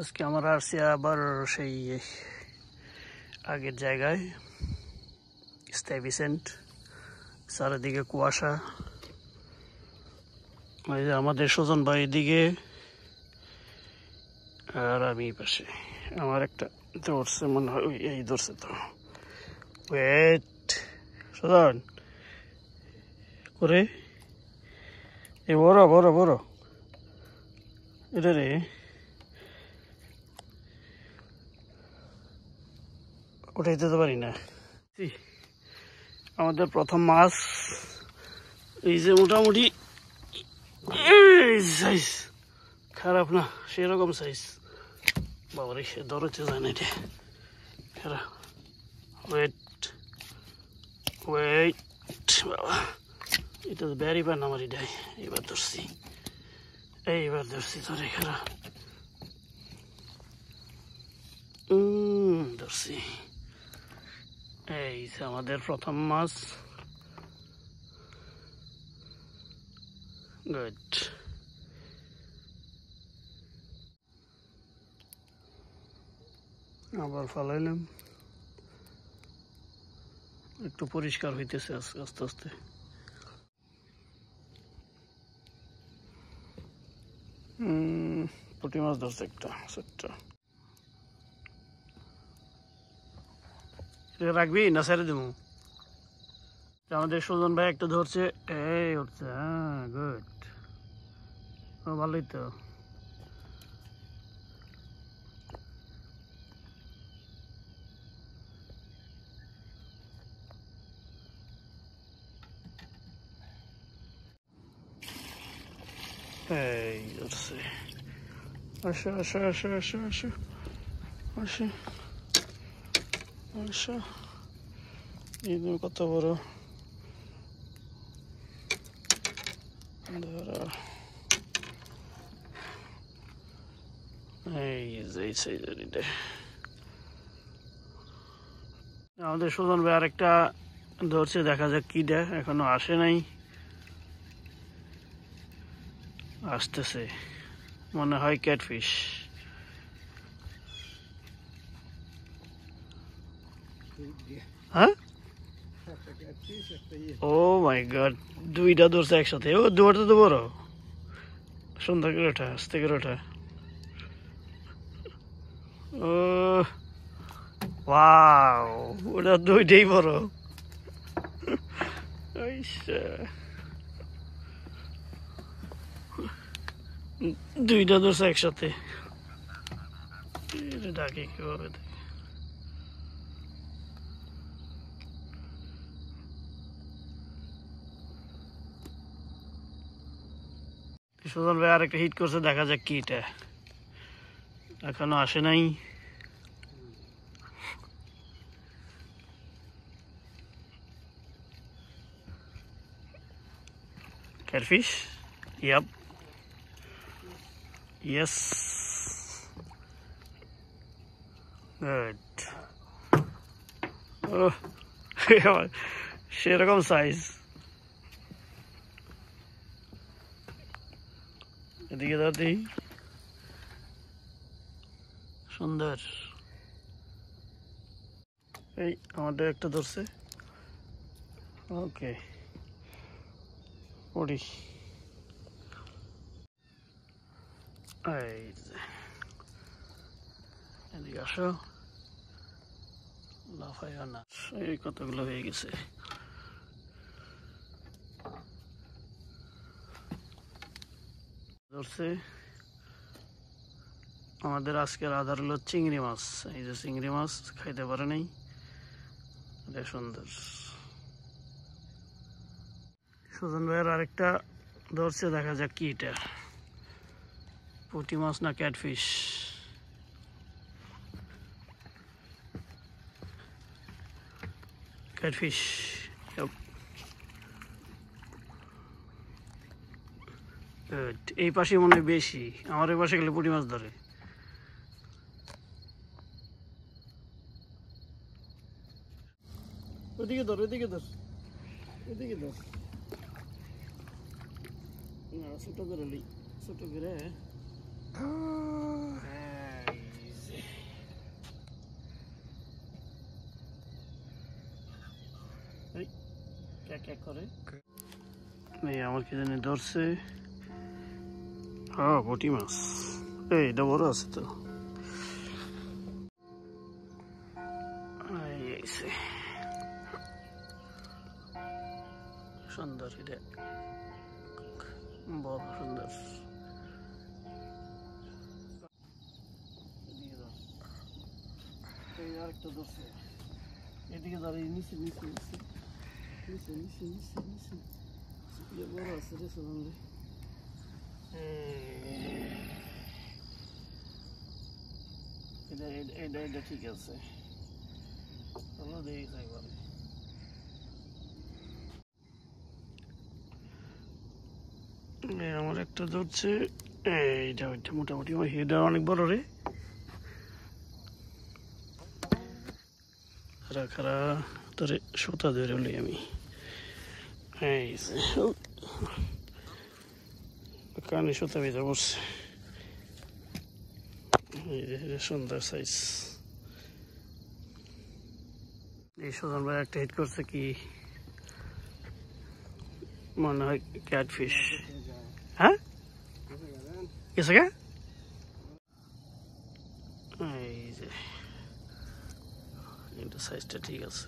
আজকে আমরা আসছি আবার সেই আগের জায়গায়, স্ট্যাভিসেন্ট। চারিদিকে কুয়াশা। ওই যে আমাদের সুজন ভাই দিকে, আর আমি পাশে। আমার একটা ধরছে মনে হয়, এই ধরছে তো। ওয়েট সুজন করে এই বড় বড় বড় এটা রে, উঠাইতে তো পারি না। আমাদের প্রথম মাছ, এই যে মোটামুটি সাইজ, খারাপ না, সেরকম সাইজ। বাবারে সে ধরেছে যায় না এটা। খারাপ। ওয়েট ওয়েট বাবা, এটা তো ব্যারি পান আমার এটাই। এইবার ধরছি, এইবার ধরছি ধরে। খারাপ ধরছি। এই যে আমাদের প্রথম মাছ। গুড। আবার ফালাইলাম, একটু পরিষ্কার হইতেছে আস্তে আস্তে। পুঁটি মাছ ধরছে একটা ছোট্ট। রাখবি না ছেড়ে দেবো? আমাদের সুজন ভাই একটা ধরছে, এই উঠছে। হ্যাঁ গুড, ভালোই তো। এই ধরছে। আসো আসো আসো আসো আসো আসো আসো। এই কত বড় ধরো। এই যে সাইজের এটা। আমাদের সুজন ভাই আরেকটা ধরছে, দেখা যাক কিটা, এখনো আসে নাই। আসতেছে মনে হয় ক্যাটফিশ। হ্যাঁ, ও মাই গড, দুইটা ধরছে একসাথে। ও দুয়ারটা তো বড়। সুন্দর করে ওঠা, আস্তে করে ওঠা। ও ওয়াও, ওটা দুইটাই বড়। দুইটা ধরছে একসাথে। ডাকে কিভাবে সুজন ভাই আরেকটা হিট করছে, দেখা যাক কি এটা, এখনো আসে নাই। Catfish, yup, yes, good. ও সেরকম সাইজ। এদিকে দাদি, সুন্দর। এই আমাদের একটা ধরছে। ওকে, পড়ি। এই এদিকে আসো, লাফাইও না। এই কতগুলো হয়ে গেছে। ধরছে আমাদের আজকের আধার হলো চিংড়ি মাছ। এই যে চিংড়ি মাছ খাইতে পারে নাই, এটা সুন্দর। সুজন ভাইয়ের আরেকটা ধরছে, দেখা যাক কি এটা, পুঁটি মাছ না ক্যাটফিশ। ক্যাটফিশ, এই পাশে মনে হয় বেশি, আমার এই পাশে গেলে পুঁটি মাছ ধরে। ওদিকে ধর, ওদিকে ধর, এদিকে ধর। না ছোট করে ছোট করে। এক এক করে। এই আমার কি জানি ধরছে, পুঁটি মাছ। এটা বড় আছে তো। সুন্দর, এটা বড় সুন্দর। আরেকটা ধরছে, এদিকে দাঁড়িয়ে নিচে নিচে নিচে নিচে নিচে নিচে নিচে বড় আছে রে সোনাম রে। এটা ঠিক আছে, চলো দেখি একবার। আমার একটা ধরছে, এইটা ওইটা মোটামুটি আমার হেডটা অনেক বড় রে। খারা তোরে সুতা ধরে হলি আমি, কানে সুতা বেঁধে বসছে। সুন্দর সাইজ। এই সুজন ভাই একটা হিট করছে, কি মনে হয় ক্যাটফিশ। হ্যাঁ গেছে কে? এই যে কিন্তু সাইজটা ঠিক আছে।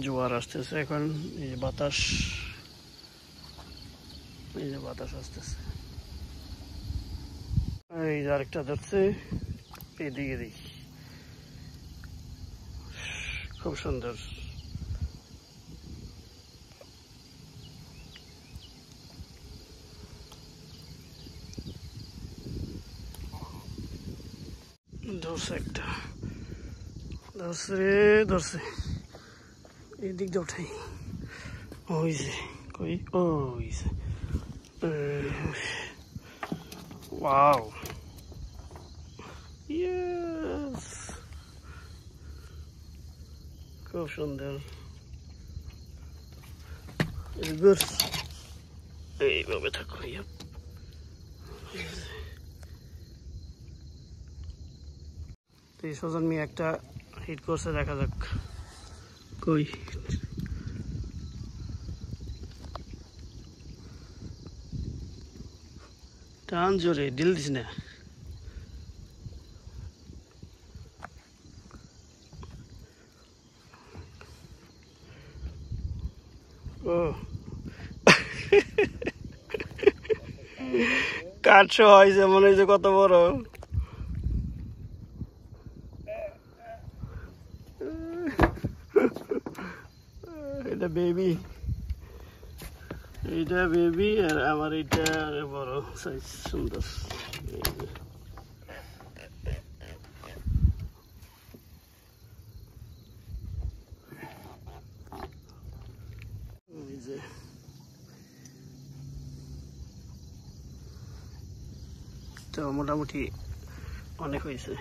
জোয়ার আসতেছে এখন, এই যে বাতাস, এই যে বাতাস আসতেছে। এই যে আরেকটা ধরছে, এদিকে দেখি, খুব সুন্দর। ধরছে একটা, ধরছে ধরছে, এদিক দিয়ে উঠাই। ওই যে কই, ওই যে, ওয়াও, ইয়েস, খুব সুন্দর। গুড, এইভাবে থাকো। এই সজন মিয়া একটা হিট করছে, দেখা যাক কই। টান জোরে, ডিল দিস না। ও কাঠশো হয়েছে মনে হয়েছে, কত বড়। এটা বেবি, এইটা বেবি, আর আমার এইটা বড় সাইজ, সুন্দর। এই যে তো মোটামুটি অনেক হয়েছে।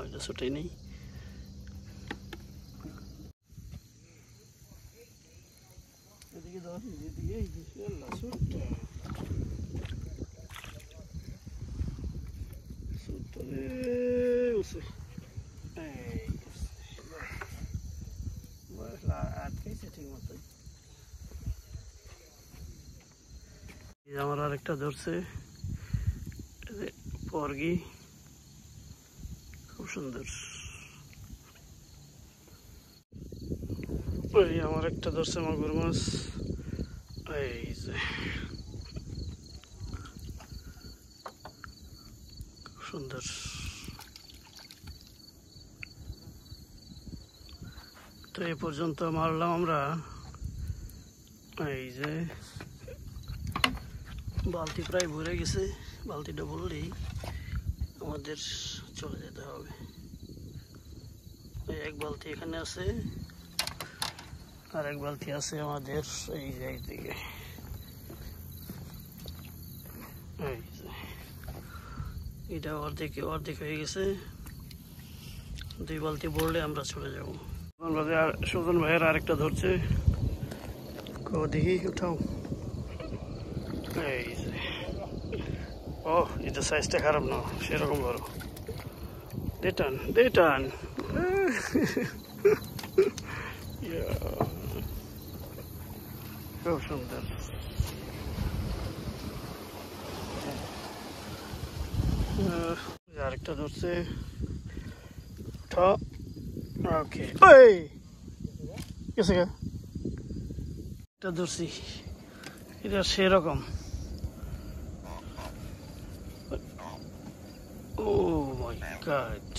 এটা ছোটাই নেই। এদিকে ধর, এদিকে ছোট্ট রে। আমার আরেকটা ধরছে পরগি, খুব সুন্দর। ওই আমার একটা ধরছে মাগুর মাছ, এই যে খুব সুন্দর। তো এই পর্যন্ত মারলাম আমরা। এই যে বালতি প্রায় ভরে গেছে, বালতিটা ভরলেই আমাদের চলে যেতে হবে। এক বালতি এখানে আছে, আর এক বালতি আছে আমাদের এই যে দিকে। এটা অর্ধেক হয়ে গেছে, 2 বালতি ভরলে আমরা চলে যাব। সুজন ভাইয়ের আরেকটা ধরছে, দেখি উঠাও। এই যে ও, এটা সাইজটা খারাপ না, সেরকম বড়। দেটান খুব সুন্দর। আরেকটা ধরছে, ওকে গেছে এটা ধরছি, এটা সেরকম। ও মাই গড,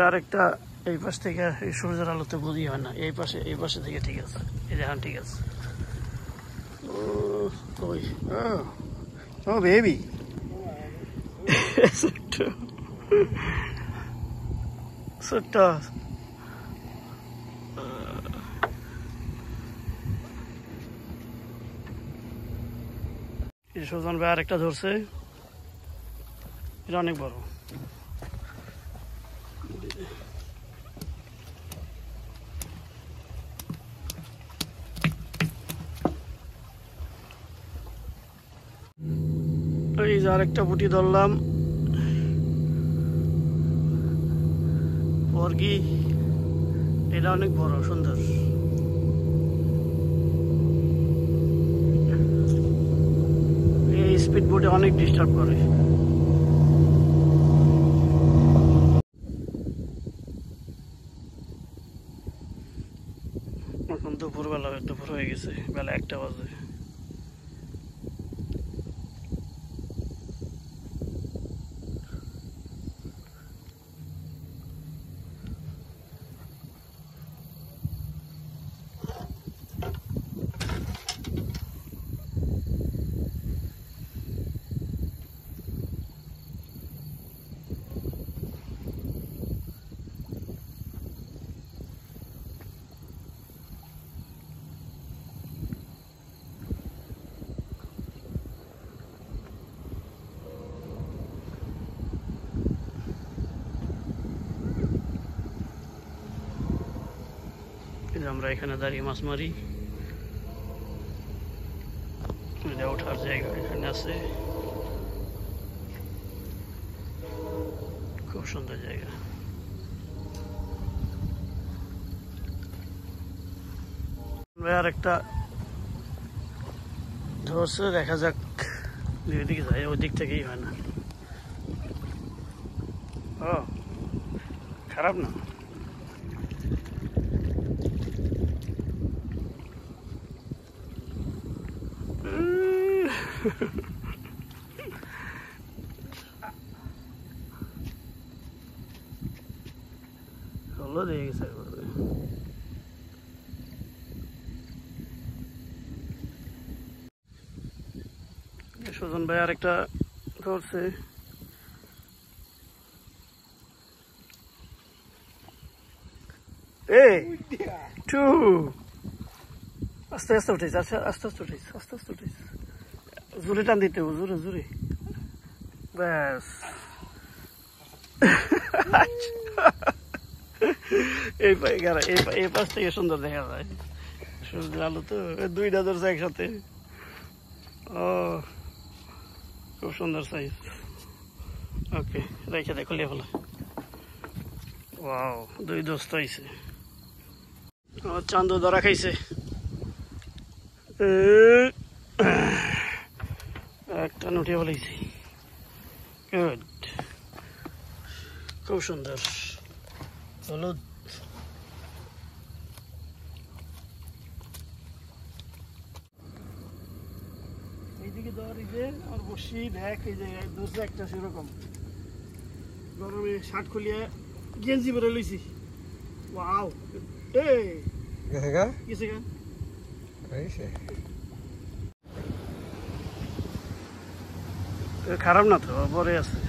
আরেকটা এই পাশ থেকে, এই সূর্যের আলোতে বুঝি হয় না, এই পাশে থেকে ঠিক আছে, এই দেখেন ঠিক আছে। ও বেবি, ছোট্ট সুজন ভাই আরেকটা ধরছে, এটা অনেক বড়। এই যে আরেকটা পুঁটি ধরলাম, পরগি, এটা অনেক বড় সুন্দর। এই স্পিড বোটে অনেক ডিস্টার্ব করে। এখন দুপুর হয়ে গেছে, বেলা 1টা বাজে। আমরা এখানে দাঁড়িয়ে মাছ মারি, ওঠার জায়গা এখানে আছে, খুব সুন্দর জায়গা। আর একটা ধরছে, দেখা যাক, ওইদিকে যাই, ওই দিক থেকেই হয় না। ও খারাপ না, হলো দিয়ে গেছে। সুজন ভাই আরেকটা ধরছে, আস্তে আস্তে উঠেছে, আস্তে আস্তে উঠেছে, জোরে টান দিতে হবে, জোরে ব্যাস। এই পাশ থেকে সুন্দর দেখা যায়, সূর্যের আলো তো। দুইটা ধরছে একসাথে। ও খুব সুন্দর সাইজ। ওকে, রেখে দেখো লেভেল। ওয়াও, দুই দোস্ত হয়েছে। আমার চান্দু ধরা খাইছে। একটা উঠিয়ে ফেলেছি। গুড, খুব সুন্দর হলুদ। এইদিকে ধর, এই যে আমার বসি দেখ, এই যে ধরছে একটা সেরকম। গরমে শার্ট খুলিয়ে গেঞ্জি পরে লইছি। ওয়াও, এই গেছে গা। খারাপ না তো, পরে আছে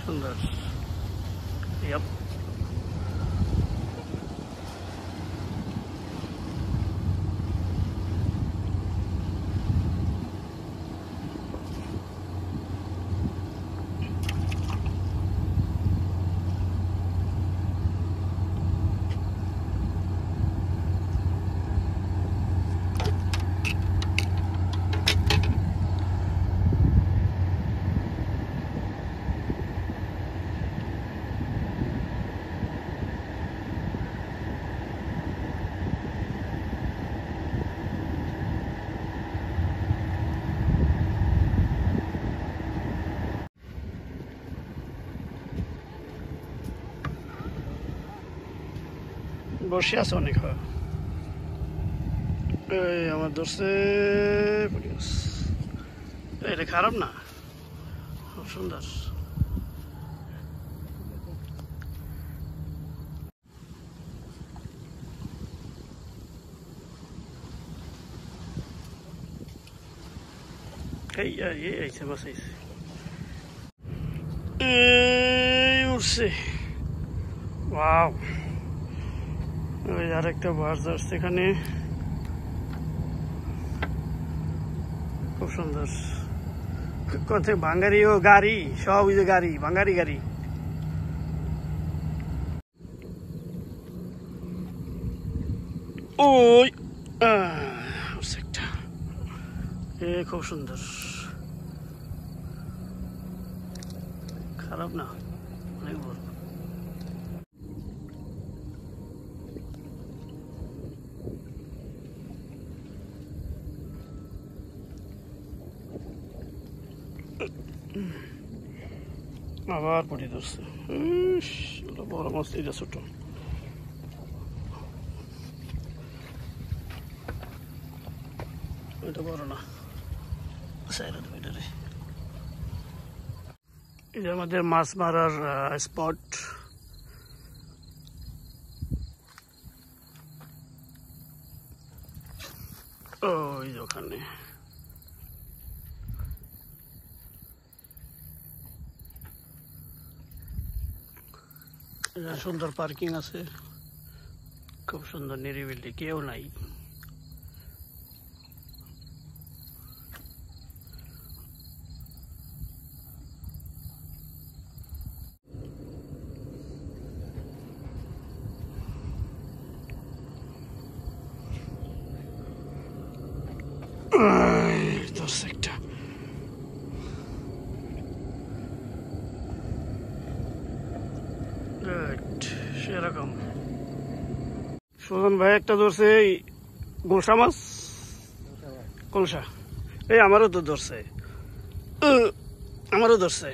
সুন্দর। Yep. বসে আছে অনেক। হয় এই আমার ধরছে, এটা খারাপ না, খুব সুন্দর। এই আইছে মাছ আইছে, উঠছে। ওয়াও, ওই আরেকটা বাস আসছে এখানে, খুব সুন্দর। কোথায় বাঙালি ও গাড়ি, সব ওই যে গাড়ি, বাঙালি গাড়ি। ওই একটা, এ খুব সুন্দর, খারাপ না, অনেক বড়। আবার পড়ে ধরছে, বড় মাছ। এটা ছোট, এটা বড় না। এই যে আমাদের মাছ মারার স্পট। ওই যে ওখানে সুন্দর পার্কিং আছে, খুব সুন্দর নিরিবিলি, কেউ নাই। একটা সেরকম। সুজন ভাই একটা ধরছে গোলসা মাছ, কলসা। এই আমারও তো ধরছে, আমারও ধরছে।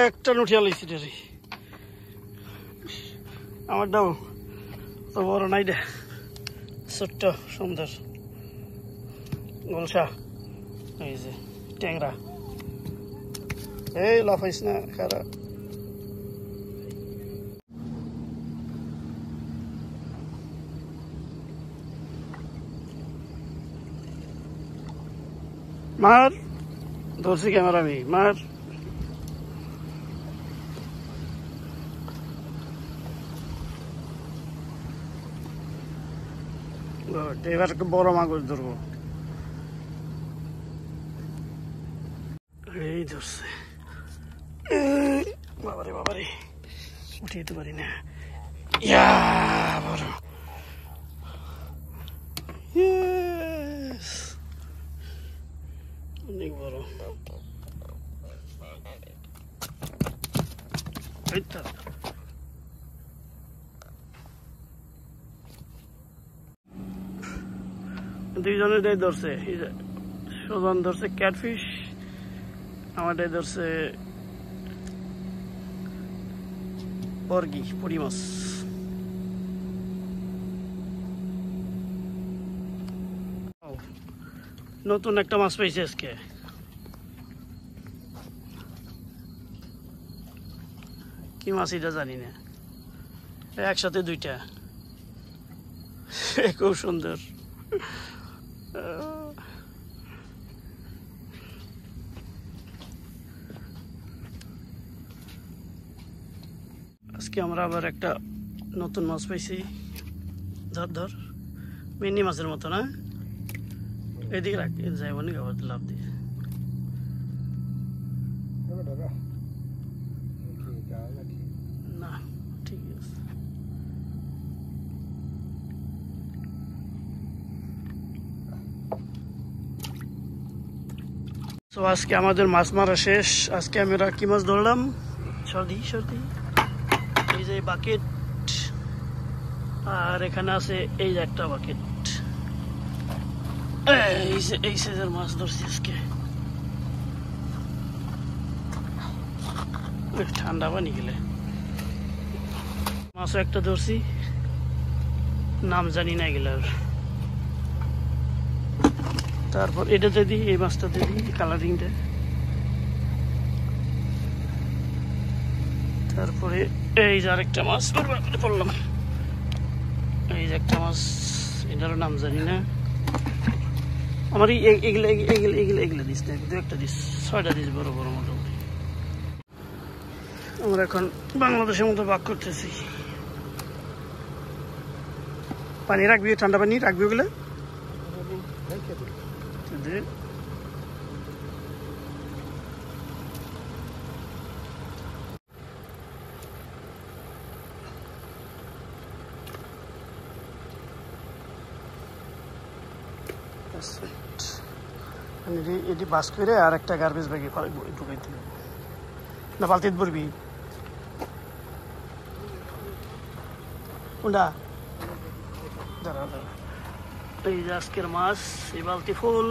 একটা নুঠিয়া লইছি রে, আমারটাও তো বড় নাই রে, ছোট্ট সুন্দর গোলসা। এই যে ট্যাংরা, এই লাফাইস না, খারাপ। মার, ধরছি ক্যামেরা, আমি মার। এবার বড় মাগুর ধরবো। এই ধরছে, বাবারে বাবারে, উঠে যেতে পারি না। ইয়া বড়, অনেক বড়। দুইজনের ধরছে, সুজন ধরছে ক্যাটফিশ, আমাদের ধরছে বর্গি, পুঁটি মাছ। নতুন একটা মাছ পাইছে আজকে। কি মাছ এটা জানি না, একসাথে দুইটা, খুব সুন্দর। আজকে আমরা আবার একটা নতুন মাছ পাইছি। ধর ধর, মিনি মাছের মতো না? এদিকে রাখ, যাইব নি আবার লাভ দিয়ে। না ঠিক আছে। তো আজকে আমাদের মাছ মারা শেষ। আজকে আমরা কি মাছ ধরলাম? সর্দি সর্দি, এই যে বাকেট, আর এখানে আছে এই যে একটা বাকেট। এই সাইজের মাছ ধরছি আজকে। ঠান্ডা পানি গেলে মাছও একটা ধরছি, নাম জানি না এগুলার। তারপর এটাতে দিই, এই মাছটাতে দিই কালারিংটা। তারপরে এই যে আরেকটা মাছ পড়লাম, এই যে একটা মাছ, এটারও নাম জানি না। আমার এগুলো এগুলো এগুলো এগুলো দিস না, দু একটা দিস, 6টা দিস বড় বড় মোটামুটি। আমরা এখন বাংলাদেশের মতো বাক করতেছি। পানি রাখবি, ঠান্ডা পানি রাখবি ওগুলো। এটি বাস করে আর একটা গার্বেজ ব্যাগে ঢুকাই দিল না, বালতিতে ভরবি কোনটা? দাঁড়া দাঁড়া, এই যে আজকের মাছ, এই বালতি ফুল,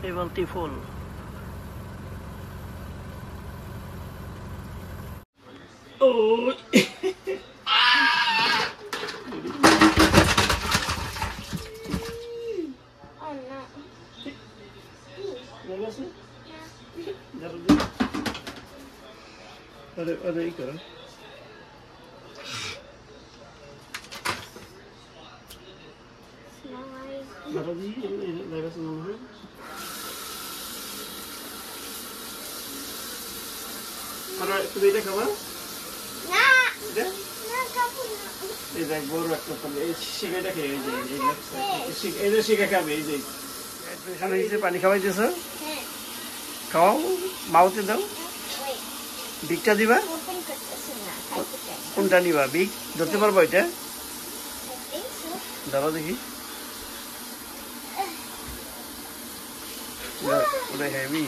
এই বালতি ফুল। ও Ada ikan. Ada di daerah sana. Ada sudah kawan? Na. Sudah? Na kamu. Ini baru aku pakai. Sika dah kaya ini sika kami ini. এখানে এসে পানি খাওয়াইতেছ? খাওয়াও, মাউতে দাও। বিকটা দিবা? কোনটা নিবা? বিক ধরতে পারবো এটা? ধরো দেখি। ওটা হেভি।